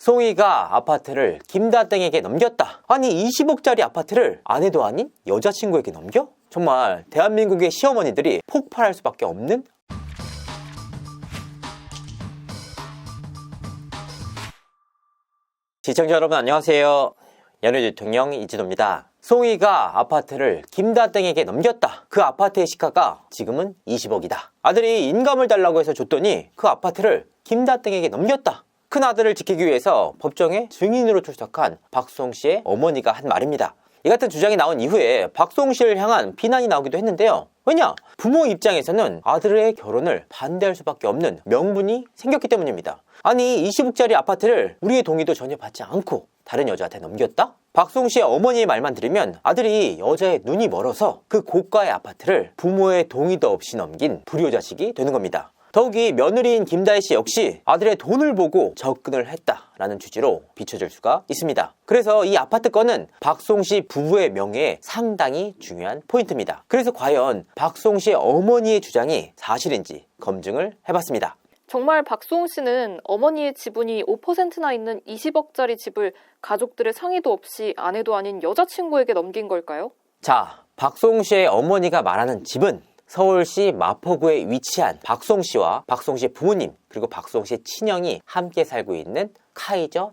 송이가 아파트를 김다땡에게 넘겼다. 아니 20억짜리 아파트를 아내도 아닌 여자친구에게 넘겨? 정말 대한민국의 시어머니들이 폭발할 수밖에 없는. 시청자 여러분 안녕하세요. 연예 대통령 이진호입니다. 송이가 아파트를 김다땡에게 넘겼다. 그 아파트의 시가가 지금은 20억이다. 아들이 인감을 달라고 해서 줬더니 그 아파트를 김다땡에게 넘겼다. 큰아들을 지키기 위해서 법정에 증인으로 출석한 박송씨의 어머니가 한 말입니다. 이 같은 주장이 나온 이후에 박송씨를 향한 비난이 나오기도 했는데요. 왜냐? 부모 입장에서는 아들의 결혼을 반대할 수밖에 없는 명분이 생겼기 때문입니다. 아니 20억짜리 아파트를 우리의 동의도 전혀 받지 않고 다른 여자한테 넘겼다? 박송씨의 어머니의 말만 들으면 아들이 여자의 눈이 멀어서 그 고가의 아파트를 부모의 동의도 없이 넘긴 불효자식이 되는 겁니다. 더욱이 며느리인 김다혜씨 역시 아들의 돈을 보고 접근을 했다라는 취지로 비춰질 수가 있습니다. 그래서 이 아파트 건은 박송씨 부부의 명예에 상당히 중요한 포인트입니다. 그래서 과연 박송씨의 어머니의 주장이 사실인지 검증을 해봤습니다. 정말 박송씨는 어머니의 지분이 5%나 있는 20억짜리 집을 가족들의 상의도 없이 아내도 아닌 여자친구에게 넘긴 걸까요? 자, 박송씨의 어머니가 말하는 집은 서울시 마포구에 위치한 박송씨와 박송씨 부모님 그리고 박송씨 친형이 함께 살고 있는 카이저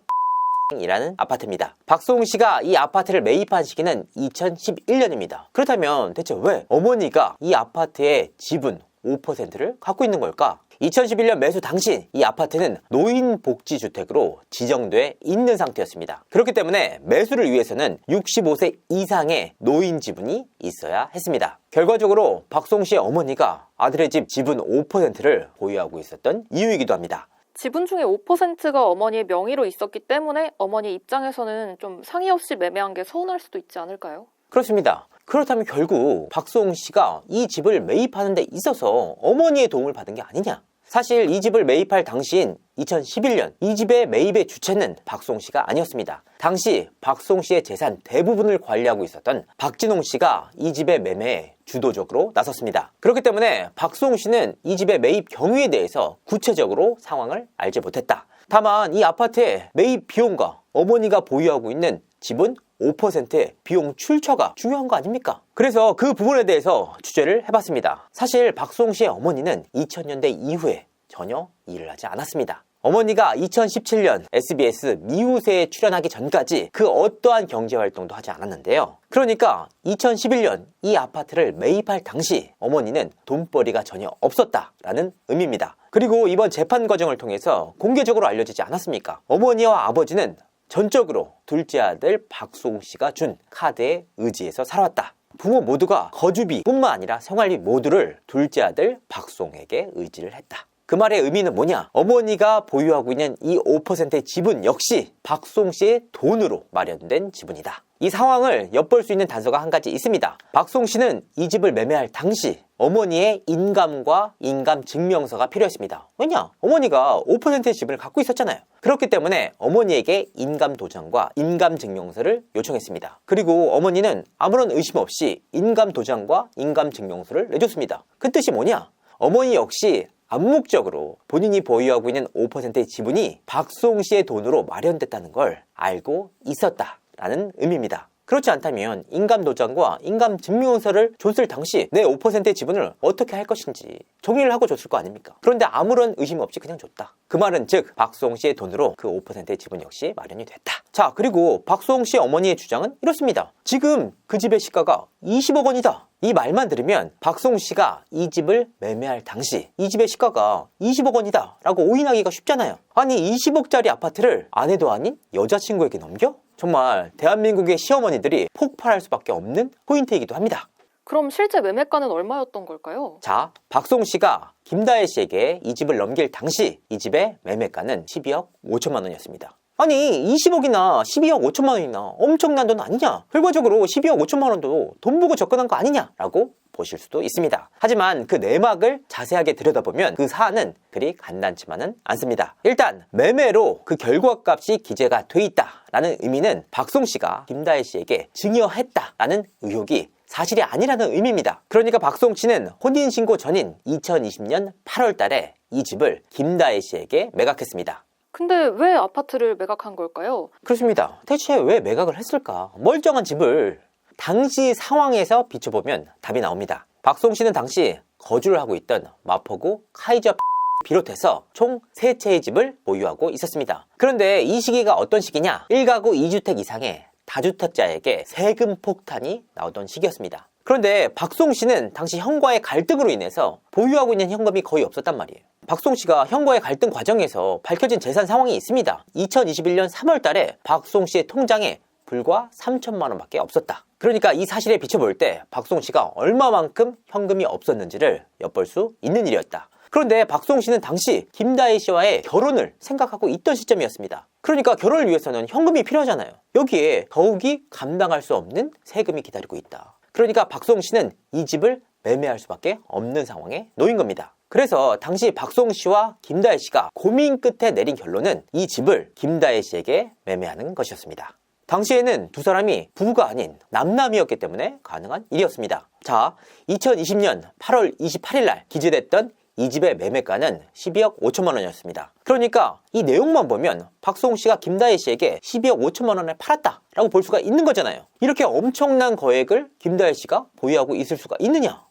이라는 아파트입니다. 박송씨가 이 아파트를 매입한 시기는 2011년입니다. 그렇다면 대체 왜 어머니가 이 아파트의 지분 5%를 갖고 있는 걸까? 2011년 매수 당시 이 아파트는 노인복지주택으로 지정돼 있는 상태였습니다. 그렇기 때문에 매수를 위해서는 65세 이상의 노인 지분이 있어야 했습니다. 결과적으로 박송씨의 어머니가 아들의 집 지분 5%를 보유하고 있었던 이유이기도 합니다. 지분 중에 5%가 어머니의 명의로 있었기 때문에 어머니 입장에서는 좀 상의 없이 매매한 게 서운할 수도 있지 않을까요? 그렇습니다. 그렇다면 결국 박송씨가 이 집을 매입하는 데 있어서 어머니의 도움을 받은 게 아니냐? 사실 이 집을 매입할 당시인 2011년 이 집의 매입의 주체는 박송씨가 아니었습니다. 당시 박송씨의 재산 대부분을 관리하고 있었던 박진홍씨가 이 집의 매매에 주도적으로 나섰습니다. 그렇기 때문에 박송씨는 이 집의 매입 경위에 대해서 구체적으로 상황을 알지 못했다. 다만 이 아파트의 매입 비용과 어머니가 보유하고 있는 지분 5%의 비용 출처가 중요한 거 아닙니까? 그래서 그 부분에 대해서 취재를 해봤습니다. 사실 박송씨의 어머니는 2000년대 이후에 전혀 일을 하지 않았습니다. 어머니가 2017년 SBS 미우새에 출연하기 전까지 그 어떠한 경제활동도 하지 않았는데요. 그러니까 2011년 이 아파트를 매입할 당시 어머니는 돈벌이가 전혀 없었다라는 의미입니다. 그리고 이번 재판 과정을 통해서 공개적으로 알려지지 않았습니까? 어머니와 아버지는 전적으로 둘째 아들 박송씨가 준 카드에 의지해서 살아왔다. 부모 모두가 거주비 뿐만 아니라 생활비 모두를 둘째 아들 박송에게 의지를 했다. 그 말의 의미는 뭐냐? 어머니가 보유하고 있는 이 5%의 지분 역시 박송씨의 돈으로 마련된 지분이다. 이 상황을 엿볼 수 있는 단서가 한 가지 있습니다. 박송씨는 이 집을 매매할 당시 어머니의 인감과 인감증명서가 필요했습니다. 왜냐? 어머니가 5%의 집을 갖고 있었잖아요. 그렇기 때문에 어머니에게 인감도장과 인감증명서를 요청했습니다. 그리고 어머니는 아무런 의심 없이 인감도장과 인감증명서를 내줬습니다. 그 뜻이 뭐냐? 어머니 역시 암묵적으로 본인이 보유하고 있는 5%의 지분이 박송씨의 돈으로 마련됐다는 걸 알고 있었다라는 의미입니다. 그렇지 않다면 인감도장과 인감증명서를 줬을 당시 내 5%의 지분을 어떻게 할 것인지 정리를 하고 줬을 거 아닙니까? 그런데 아무런 의심 없이 그냥 줬다. 그 말은 즉 박송씨의 돈으로 그 5%의 지분 역시 마련이 됐다. 자, 그리고 박송씨 어머니의 주장은 이렇습니다. 지금 그 집의 시가가 20억 원이다. 이 말만 들으면 박송씨가 이 집을 매매할 당시 이 집의 시가가 20억 원이다 라고 오인하기가 쉽잖아요. 아니 20억짜리 아파트를 아내도 아닌 여자친구에게 넘겨? 정말 대한민국의 시어머니들이 폭발할 수밖에 없는 포인트이기도 합니다. 그럼 실제 매매가는 얼마였던 걸까요? 자, 박송씨가 김다혜 씨에게 이 집을 넘길 당시 이 집의 매매가는 12억 5천만 원이었습니다. 아니 20억이나 12억 5천만 원이나 엄청난 돈 아니냐? 결과적으로 12억 5천만 원도 돈 보고 접근한 거 아니냐? 라고 보실 수도 있습니다. 하지만 그 내막을 자세하게 들여다보면 그 사안은 그리 간단치만은 않습니다. 일단 매매로 그 결과값이 기재가 돼 있다라는 의미는 박송씨가 김다혜 씨에게 증여했다라는 의혹이 사실이 아니라는 의미입니다. 그러니까 박송씨는 혼인신고 전인 2020년 8월 달에 이 집을 김다혜 씨에게 매각했습니다. 근데 왜 아파트를 매각한 걸까요? 그렇습니다. 대체 왜 매각을 했을까? 멀쩡한 집을 당시 상황에서 비춰보면 답이 나옵니다. 박송 씨는 당시 거주를 하고 있던 마포구 카이저 비롯해서 총 3채의 집을 보유하고 있었습니다. 그런데 이 시기가 어떤 시기냐? 1가구 2주택 이상의 다주택자에게 세금 폭탄이 나오던 시기였습니다. 그런데 박송 씨는 당시 형과의 갈등으로 인해서 보유하고 있는 현금이 거의 없었단 말이에요. 박송 씨가 형과의 갈등 과정에서 밝혀진 재산 상황이 있습니다. 2021년 3월 달에 박송 씨의 통장에 불과 3천만 원밖에 없었다. 그러니까 이 사실에 비춰볼 때 박송 씨가 얼마만큼 현금이 없었는지를 엿볼 수 있는 일이었다. 그런데 박송 씨는 당시 김다혜 씨와의 결혼을 생각하고 있던 시점이었습니다. 그러니까 결혼을 위해서는 현금이 필요하잖아요. 여기에 더욱이 감당할 수 없는 세금이 기다리고 있다. 그러니까 박송 씨는 이 집을 매매할 수밖에 없는 상황에 놓인 겁니다. 그래서 당시 박송 씨와 김다혜 씨가 고민 끝에 내린 결론은 이 집을 김다혜 씨에게 매매하는 것이었습니다. 당시에는 두 사람이 부부가 아닌 남남이었기 때문에 가능한 일이었습니다. 자, 2020년 8월 28일 날 기재됐던 이 집의 매매가는 12억 5천만 원이었습니다. 그러니까 이 내용만 보면 박송 씨가 김다혜 씨에게 12억 5천만 원에 팔았다라고 볼 수가 있는 거잖아요. 이렇게 엄청난 거액을 김다혜 씨가 보유하고 있을 수가 있느냐?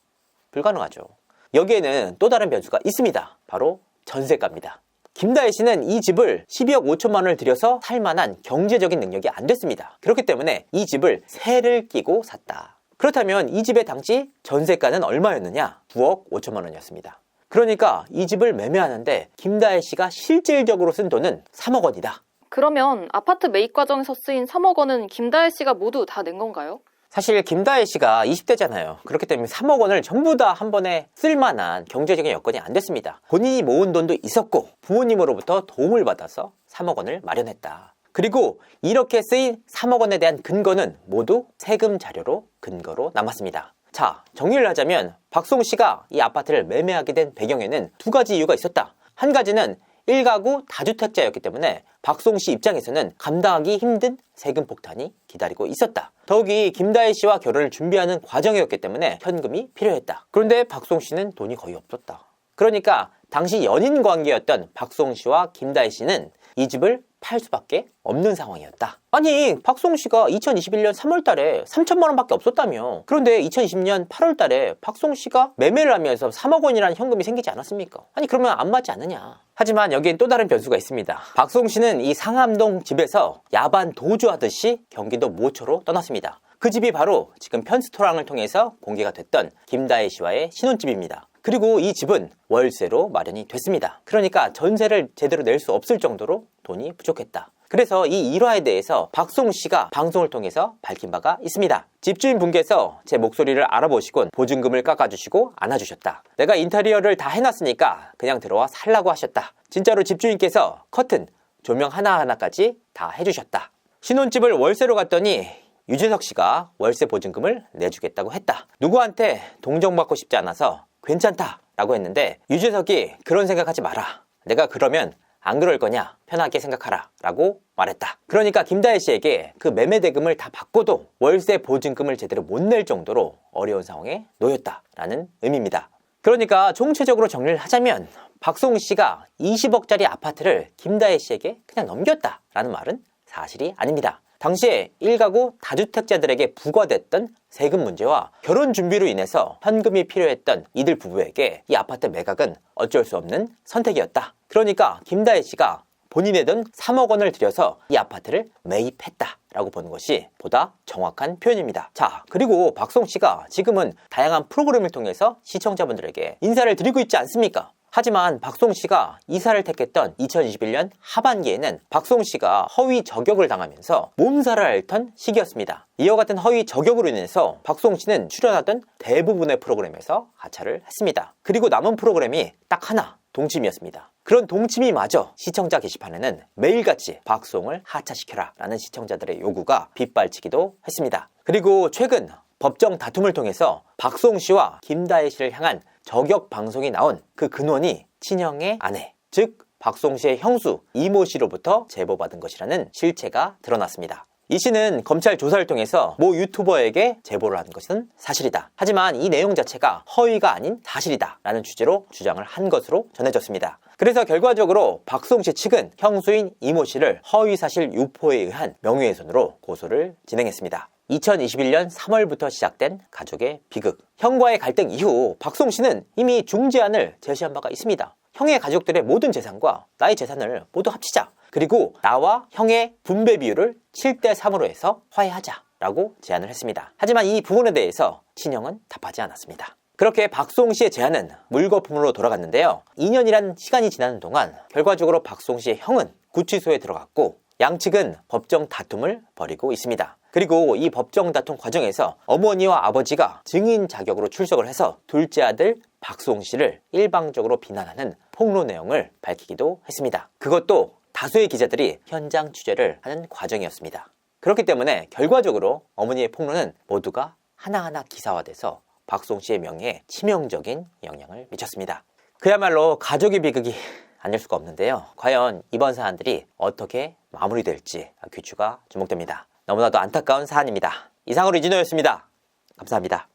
불가능하죠. 여기에는 또 다른 변수가 있습니다. 바로 전세가입니다. 김다혜 씨는 이 집을 12억 5천만 원을 들여서 살 만한 경제적인 능력이 안 됐습니다. 그렇기 때문에 이 집을 세를 끼고 샀다. 그렇다면 이 집의 당시 전세가는 얼마였느냐? 9억 5천만 원이었습니다. 그러니까 이 집을 매매하는데 김다혜 씨가 실질적으로 쓴 돈은 3억 원이다. 그러면 아파트 매입 과정에서 쓰인 3억 원은 김다혜 씨가 모두 다 낸 건가요? 사실 김다혜 씨가 20대잖아요. 그렇기 때문에 3억 원을 전부 다 한 번에 쓸만한 경제적인 여건이 안 됐습니다. 본인이 모은 돈도 있었고 부모님으로부터 도움을 받아서 3억 원을 마련했다. 그리고 이렇게 쓰인 3억 원에 대한 근거는 모두 세금 자료로 근거로 남았습니다. 자, 정리를 하자면 박송 씨가 이 아파트를 매매하게 된 배경에는 두 가지 이유가 있었다. 한 가지는 1가구 다주택자였기 때문에 박송 씨 입장에서는 감당하기 힘든 세금 폭탄이 기다리고 있었다. 더욱이 김다혜 씨와 결혼을 준비하는 과정이었기 때문에 현금이 필요했다. 그런데 박송 씨는 돈이 거의 없었다. 그러니까 당시 연인 관계였던 박송 씨와 김다혜 씨는 이 집을 팔 수밖에 없는 상황이었다. 아니, 박송 씨가 2021년 3월 달에 3천만 원밖에 없었다며. 그런데 2020년 8월 달에 박송 씨가 매매를 하면서 3억 원이라는 현금이 생기지 않았습니까? 아니, 그러면 안 맞지 않느냐. 하지만 여기엔 또 다른 변수가 있습니다. 박송 씨는 이 상암동 집에서 야반 도주하듯이 경기도 모초로 떠났습니다. 그 집이 바로 지금 편스토랑을 통해서 공개가 됐던 김다혜 씨와의 신혼집입니다. 그리고 이 집은 월세로 마련이 됐습니다. 그러니까 전세를 제대로 낼 수 없을 정도로 돈이 부족했다. 그래서 이 일화에 대해서 박송 씨가 방송을 통해서 밝힌 바가 있습니다. 집주인 분께서 제 목소리를 알아보시곤 보증금을 깎아주시고 안아주셨다. 내가 인테리어를 다 해놨으니까 그냥 들어와 살라고 하셨다. 진짜로 집주인께서 커튼, 조명 하나하나까지 다 해주셨다. 신혼집을 월세로 갔더니 유재석 씨가 월세 보증금을 내주겠다고 했다. 누구한테 동정받고 싶지 않아서 괜찮다 라고 했는데 유재석이 그런 생각하지 마라. 내가 그러면 안 그럴 거냐? 편하게 생각하라 라고 말했다. 그러니까 김다혜 씨에게 그 매매 대금을 다 받고도 월세 보증금을 제대로 못 낼 정도로 어려운 상황에 놓였다라는 의미입니다. 그러니까 총체적으로 정리를 하자면 박송 씨가 20억짜리 아파트를 김다혜 씨에게 그냥 넘겼다라는 말은 사실이 아닙니다. 당시에 1가구 다주택자들에게 부과됐던 세금 문제와 결혼 준비로 인해서 현금이 필요했던 이들 부부에게 이 아파트 매각은 어쩔 수 없는 선택이었다. 그러니까 김다혜 씨가 본인의 돈 3억 원을 들여서 이 아파트를 매입했다라고 보는 것이 보다 정확한 표현입니다. 자, 그리고 박송 씨가 지금은 다양한 프로그램을 통해서 시청자분들에게 인사를 드리고 있지 않습니까? 하지만 박송 씨가 이사를 택했던 2021년 하반기에는 박송 씨가 허위 저격을 당하면서 몸살을 앓던 시기였습니다. 이와 같은 허위 저격으로 인해서 박송 씨는 출연하던 대부분의 프로그램에서 하차를 했습니다. 그리고 남은 프로그램이 딱 하나, 동침이었습니다. 그런 동침이마저 시청자 게시판에는 매일같이 박송을 하차시켜라 라는 시청자들의 요구가 빗발치기도 했습니다. 그리고 최근 법정 다툼을 통해서 박송 씨와 김다혜 씨를 향한 저격 방송이 나온 그 근원이 친형의 아내, 즉 박송 씨의 형수 이모 씨로부터 제보받은 것이라는 실체가 드러났습니다. 이 씨는 검찰 조사를 통해서 모 유튜버에게 제보를 한 것은 사실이다. 하지만 이 내용 자체가 허위가 아닌 사실이다 라는 주제로 주장을 한 것으로 전해졌습니다. 그래서 결과적으로 박송 씨 측은 형수인 이모 씨를 허위사실 유포에 의한 명예훼손으로 고소를 진행했습니다. 2021년 3월부터 시작된 가족의 비극. 형과의 갈등 이후 박송 씨는 이미 중재안을 제시한 바가 있습니다. 형의 가족들의 모든 재산과 나의 재산을 모두 합치자. 그리고 나와 형의 분배 비율을 7대3으로 해서 화해하자라고 제안을 했습니다. 하지만 이 부분에 대해서 친형은 답하지 않았습니다. 그렇게 박송 씨의 제안은 물거품으로 돌아갔는데요. 2년이란 시간이 지나는 동안 결과적으로 박송 씨의 형은 구치소에 들어갔고 양측은 법정 다툼을 벌이고 있습니다. 그리고 이 법정 다툼 과정에서 어머니와 아버지가 증인 자격으로 출석을 해서 둘째 아들 박송 씨를 일방적으로 비난하는 폭로 내용을 밝히기도 했습니다. 그것도 다수의 기자들이 현장 취재를 하는 과정이었습니다. 그렇기 때문에 결과적으로 어머니의 폭로는 모두가 하나하나 기사화돼서 박송 씨의 명예에 치명적인 영향을 미쳤습니다. 그야말로 가족의 비극이 아닐 수가 없는데요. 과연 이번 사안들이 어떻게 마무리될지 귀추가 주목됩니다. 너무나도 안타까운 사안입니다. 이상으로 이진호였습니다. 감사합니다.